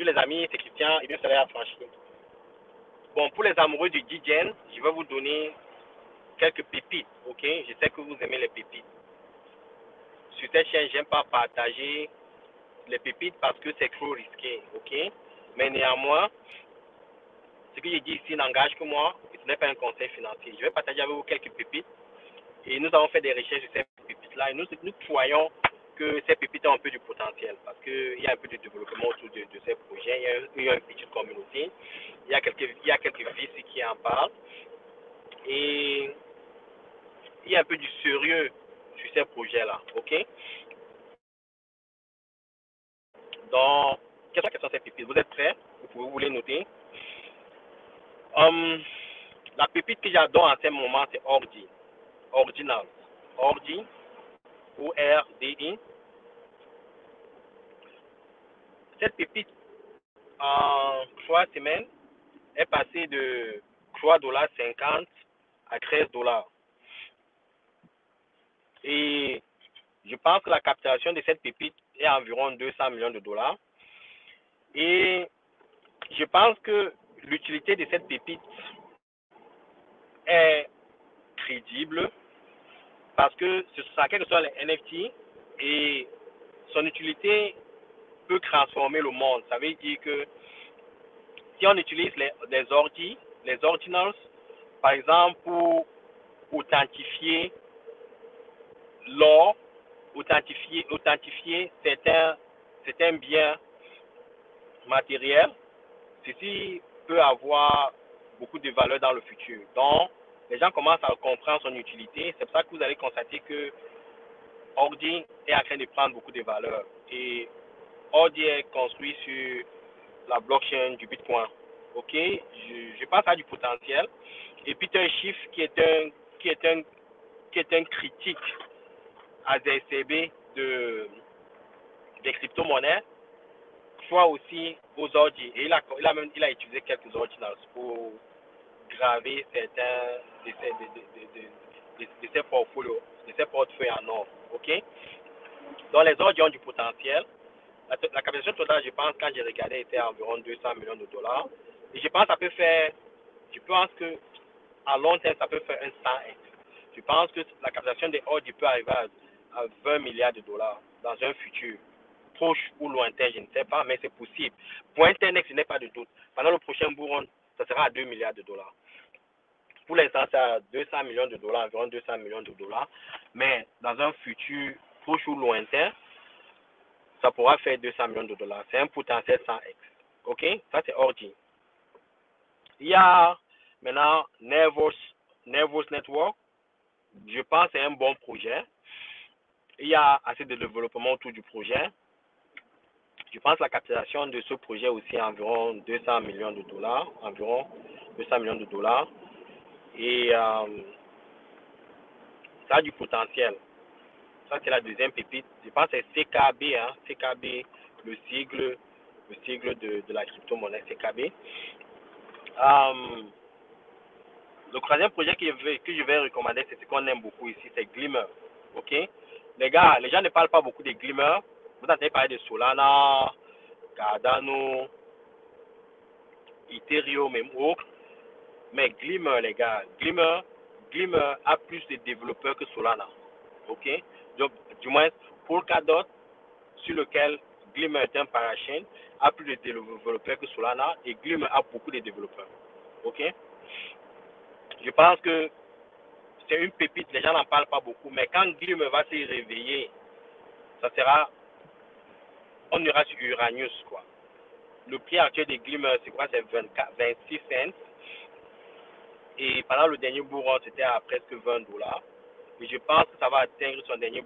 Bonjour les amis, c'est Christian et bien soleil affranchi. Bon, pour les amoureux du DJing, je vais vous donner quelques pépites, ok? Je sais que vous aimez les pépites. Sur cette chaîne, j'aime pas partager les pépites parce que c'est trop risqué, ok? Mais néanmoins, ce que je dis ici n'engage que moi, et ce n'est pas un conseil financier. Je vais partager avec vous quelques pépites et nous avons fait des recherches sur ces pépites-là et nous croyons que ces pépites ont un peu du potentiel parce qu'il y a un peu de développement autour de ces projets, il y a une petite communauté, il y a quelques vices qui en parlent et il y a un peu du sérieux sur ces projets-là, ok? Donc, quelles sont ces pépites? Vous êtes prêts? Vous les noter? La pépite que j'adore en ce moment, c'est Ordi. Ordinal. Ordi, O-R-D-I. Cette pépite, en 3 semaines, est passée de 3,50 $ à 13 $. Et je pense que la captation de cette pépite est environ 200 millions de dollars. Et je pense que l'utilité de cette pépite est crédible parce que ce sera quel que soit les NFT et son utilité peut transformer le monde. Ça veut dire que si on utilise les ordinals, par exemple pour authentifier l'or, authentifier certains biens matériels, ceci peut avoir beaucoup de valeur dans le futur. Donc, les gens commencent à comprendre son utilité. C'est pour ça que vous allez constater que Ordi est en train de prendre beaucoup de valeur. Et Ordi est construit sur la blockchain du Bitcoin. Ok, je pense à du potentiel. Et Peter Schiff, qui est un critique à DCB des crypto-monnaies, soit aussi aux ordi. Et il a utilisé quelques ordinals pour graver certains de ses portfolios, de ses portefeuilles en or. Ok? Donc les ordi ont du potentiel. La capitalisation totale, je pense, quand j'ai regardé, était à environ 200 millions de dollars. Et je pense que à long terme, ça peut faire un 100x. Je pense que la capitalisation des ordi peut arriver à 20 milliards de dollars dans un futur proche ou lointain, je ne sais pas, mais c'est possible. Pour Internet, ce n'est pas de doute. Pendant le prochain bourron, ça sera à 2 milliards de dollars. Pour l'instant, c'est à 200 millions de dollars, environ 200 millions de dollars. Mais dans un futur proche ou lointain, ça pourra faire 200 millions de dollars. C'est un potentiel 100x. OK? Ça, c'est Ordi. Il y a maintenant Nervous Network. Je pense que c'est un bon projet. Il y a assez de développement autour du projet. Je pense que la capitalisation de ce projet aussi est environ 200 millions de dollars. Environ 200 millions de dollars. Et ça a du potentiel. Ça, c'est la deuxième pépite. Je pense que c'est CKB, hein, CKB, le sigle de la crypto-monnaie, CKB. Le troisième projet que je vais recommander, c'est ce qu'on aime beaucoup ici, c'est Glimmer. Ok? Les gars, les gens ne parlent pas beaucoup de Glimmer. Vous entendez parler de Solana, Cardano, Ethereum et autres. Mais Glimmer, les gars, Glimmer a plus de développeurs que Solana. Ok? Donc, du moins, Polkadot, sur lequel Glimmer est un parachain, a plus de développeurs que Solana et Glimmer a beaucoup de développeurs. Ok? Je pense que c'est une pépite, les gens n'en parlent pas beaucoup, mais quand Glimmer va se réveiller, on ira sur Uranus, quoi. Le prix actuel de Glimmer, c'est quoi? C'est 26 cents. Et pendant le dernier bourron, c'était à presque 20 $. Et je pense que ça va atteindre son dernier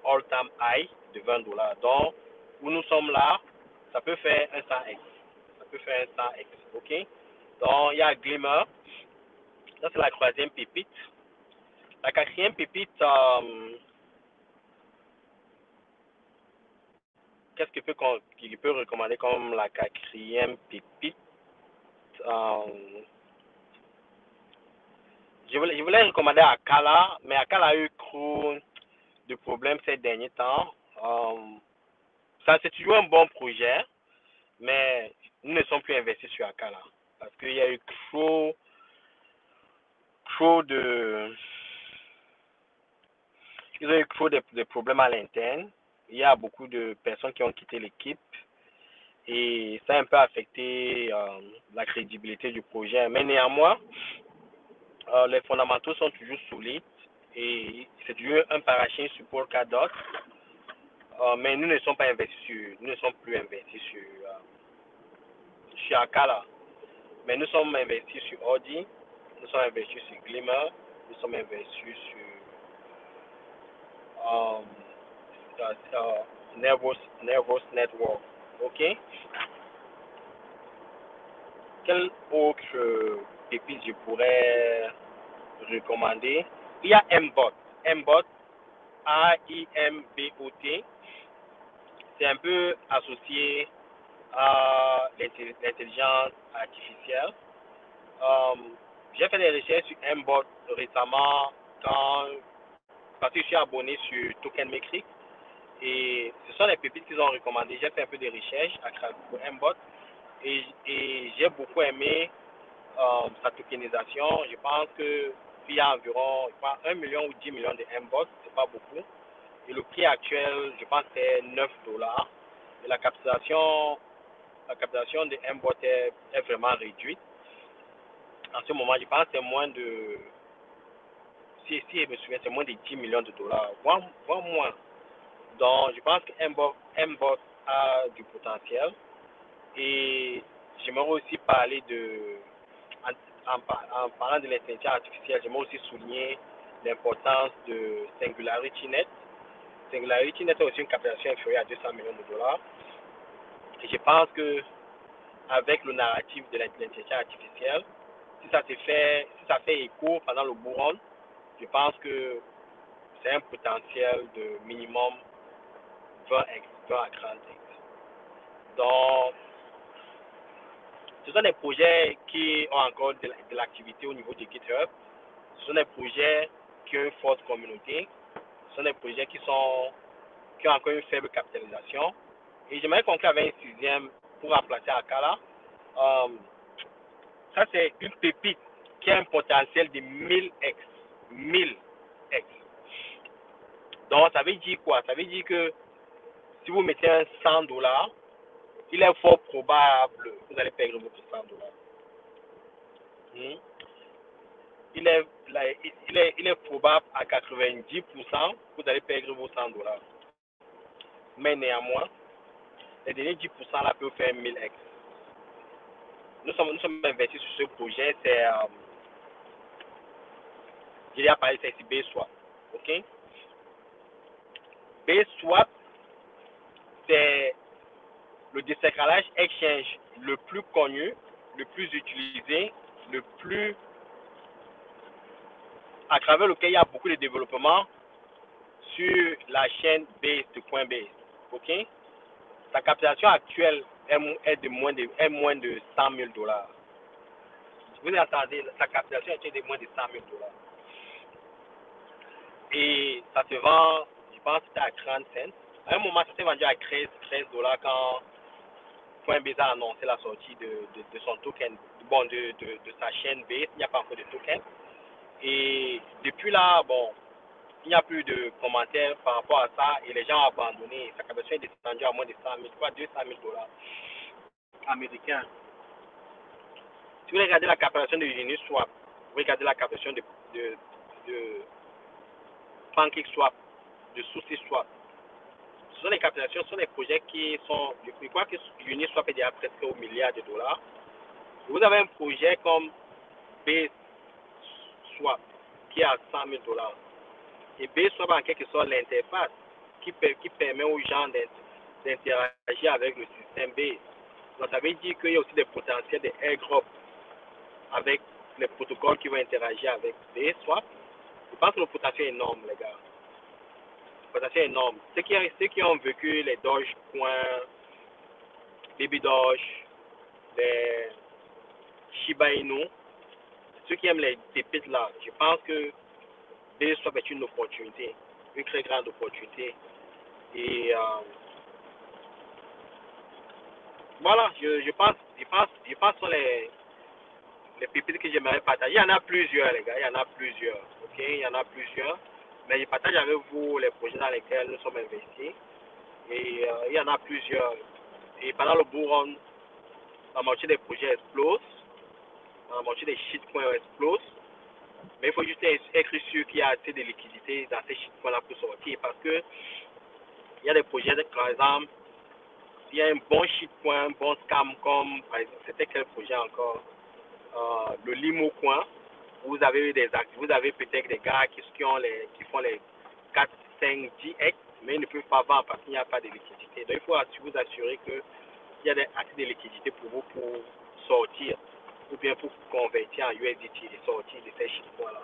all-time high de 20 $. Donc, où nous sommes là, ça peut faire un 100x. Ça peut faire un 100x, ok? Donc, il y a Glimmer. Ça, c'est la troisième pépite. La quatrième pépite, qu'est-ce qu'il peut recommander comme la quatrième pépite? Je voulais recommander Akala, mais Akala a eu trop de problèmes ces derniers temps. Ça, c'est toujours un bon projet, mais nous ne sommes plus investis sur Akala. Parce qu'il y a eu trop de. Ils ont eu trop de problèmes à l'interne. Il y a beaucoup de personnes qui ont quitté l'équipe. Et ça a un peu affecté la crédibilité du projet. Mais néanmoins, les fondamentaux sont toujours solides. Et c'est toujours un parachute support qu'à d'autres. Mais nous ne sommes pas investis nous ne sommes plus investis sur Akala. Mais nous sommes investis sur Audi, nous sommes investis sur Glimmer, nous sommes investis sur Nervous Network. OK? Quel autre pépite je pourrais recommander? Il y a Mbot. Mbot, AIMBOT. C'est un peu associé à l'intelligence artificielle. J'ai fait des recherches sur Mbot récemment parce que je suis abonné sur Token Metrics et ce sont les pépites qu'ils ont recommandées. J'ai fait un peu de recherches pour Mbot et j'ai beaucoup aimé sa tokenisation. Je pense qu'il y a environ 1 million ou 10 millions de Mbot, c'est pas beaucoup. Et le prix actuel, je pense, c'est $9. Et la capitalisation de Mbot est vraiment réduite. En ce moment, je pense que c'est moins de. Si je me souviens, c'est moins de 10 millions de dollars, voire moins. Donc, je pense que Mbot a du potentiel. Et j'aimerais aussi parler en parlant de l'intelligence artificielle, j'aimerais aussi souligner l'importance de SingularityNet. SingularityNet a aussi une capitalisation inférieure à 200 millions de dollars. Et je pense que avec le narratif de l'intelligence artificielle, si ça fait écho pendant le bull run, je pense que c'est un potentiel de minimum 20x, 20 à 30x. Donc, ce sont des projets qui ont encore de l'activité au niveau de GitHub. Ce sont des projets qui ont une forte communauté. Ce sont des projets qui ont encore une faible capitalisation. Et j'aimerais conclure avec un sixième pour remplacer Akala. Ça, c'est une pépite qui a un potentiel de 1000x. 1000x. Donc, ça veut dire quoi? Ça veut dire que si vous mettez un $100, il est fort probable que vous allez perdre votre $100. Il est probable à 90% que vous allez perdre vos $100. Mais néanmoins, les derniers 10% là peuvent faire 1000x. Nous sommes investis sur ce projet. Je l'ai parlé, c'est BSwap. OK? BSwap, c'est le décentralized exchange le plus connu, le plus utilisé, à travers lequel il y a beaucoup de développement sur la chaîne Base de Coinbase. OK? Sa capitalisation actuelle est moins de 100 000 dollars. Vous entendez, sa capitalisation actuelle est de moins de 100 000 dollars. Et ça se vend, je pense que c'était à 30 cents. À un moment, ça s'est vendu à 13 dollars quand Coinbase a annoncé la sortie de son token, de sa chaîne Base. Il n'y a pas encore de token. Et depuis là, bon, il n'y a plus de commentaires par rapport à ça et les gens ont abandonné. Sa capitalisation est descendue à moins de 100 000, quoi, 200 000 dollars américains. Si vous regardez la capitalisation de Uniswap, vous regardez la capitalisation de PancakeSwap, de SushiSwap, ce sont des capitalisations, ce sont des projets qui sont, je crois que Uniswap est déjà presque au milliard de dollars. Vous avez un projet comme BaseSwap qui est à 100 000 dollars. Et BaseSwap en quelque sorte l'interface qui permet aux gens d'interagir avec le système Base. Donc ça veut dire qu'il y a aussi des potentiels de airdrop avec les protocoles qui vont interagir avec BaseSwap. Je pense que le potentiel est énorme, les gars. Le potentiel est énorme. Ceux qui ont vécu les Dogecoin, Baby Doge, les Shiba Inu, ceux qui aiment les pépites là, je pense que BaseSwap est une opportunité, une très grande opportunité. Et Voilà, je pense que sont les pépites que j'aimerais partager. Il y en a plusieurs, les gars, il y en a plusieurs. Ok, il y en a plusieurs. Mais je partage avec vous les projets dans lesquels nous sommes investis. Et il y en a plusieurs. Et pendant le bull run, la moitié des projets explosent. La moitié des shitcoins explosent. Mais il faut juste être sûr qu'il y a assez de liquidité dans ces shitcoins-là pour sortir. Parce que il y a des projets, par exemple, il y a un bon shitcoin, un bon scam comme, par exemple, c'était quel projet encore le Limo Coin. Vous avez vous avez peut-être des gars qui font les 4, 5, 10 X, mais ils ne peuvent pas vendre parce qu'il n'y a pas de liquidité. Donc il faut vous assurer qu'il y a assez de liquidité pour vous pour sortir ou bien pour convertir en USDT et sortir de ces shitcoins-là.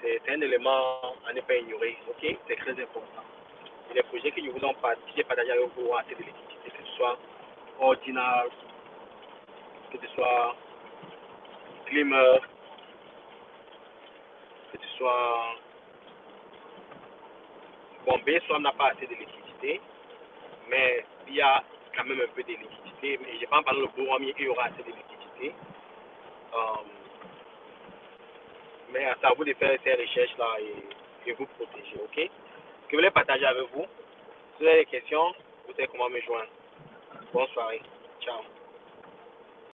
C'est un élément à ne pas ignorer, ok? C'est très important. Et les projets que je vous en parle, j'ai partagé avec vous ont assez de liquidité, que ce soit Ordinal, que ce soit Glimmer, que ce soit Bombay, soit on n'a pas assez de liquidité, mais il y a quand même un peu de liquidité. Mais je pense que dans le bourg, il y aura assez de liquidité. Mais c'est à vous de faire ces recherches-là et vous protéger, ok? Je voulais partager avec vous. Si vous avez des questions, vous savez comment me joindre. Bonne soirée. Ciao.